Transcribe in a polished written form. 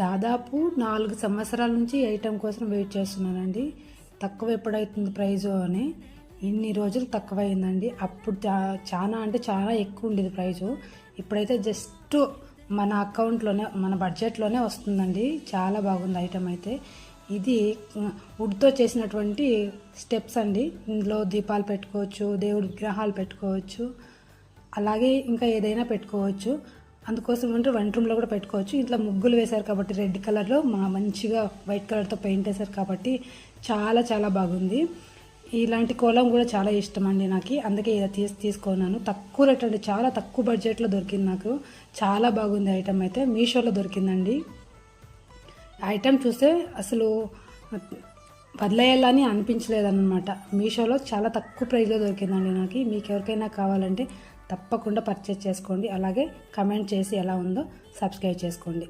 దాదాపు 4 సంవత్సరాల నుంచి ఈ ఐటెం కోసం వెయిట్ చేస్తున్నానండి. తక్కువ ఎప్పుడైతుంది ప్రైజు అని. ఇన్ని రోజులు తక్కువైందండి. అప్పుడు చాలా అంటే చాలా ఎక్కువ ఉండేది ప్రైజు. ఇప్పుడైతే జస్ట్ మన అకౌంట్లోనే మన బడ్జెట్లోనే వస్తుందండి. చాలా బాగుంది ఐటెం అయితే. ఇది వుడ్తో చేసినటువంటి స్టెప్స్ అండి. ఇందులో దీపాలు పెట్టుకోవచ్చు, దేవుడి విగ్రహాలు పెట్టుకోవచ్చు, అలాగే ఇంకా ఏదైనా పెట్టుకోవచ్చు. అందుకోసం అంటే వంట రూమ్లో కూడా పెట్టుకోవచ్చు. ఇంట్లో ముగ్గులు వేశారు కాబట్టి రెడ్ కలర్లో మంచిగా వైట్ కలర్తో పెయింట్ వేశారు కాబట్టి చాలా చాలా బాగుంది. ఇలాంటి కోలం కూడా చాలా ఇష్టం అండి నాకు. అందుకే ఇది తీసుకున్నాను. తక్కువ రేట్ అండి, చాలా తక్కువ బడ్జెట్లో దొరికింది నాకు. చాలా బాగుంది ఐటెం అయితే. మీషోలో దొరికిందండి. ఐటెం చూస్తే అసలు వదిలేయాలని అనిపించలేదన్నమాట. మీషోలో చాలా తక్కువ ప్రైస్లో దొరికిందండి నాకు. మీకు ఎవరికైనా కావాలంటే తప్పకుండా పర్చేజ్ చేసుకోండి. అలాగే కమెంట్ చేసి ఎలా ఉందో సబ్స్క్రైబ్ చేసుకోండి.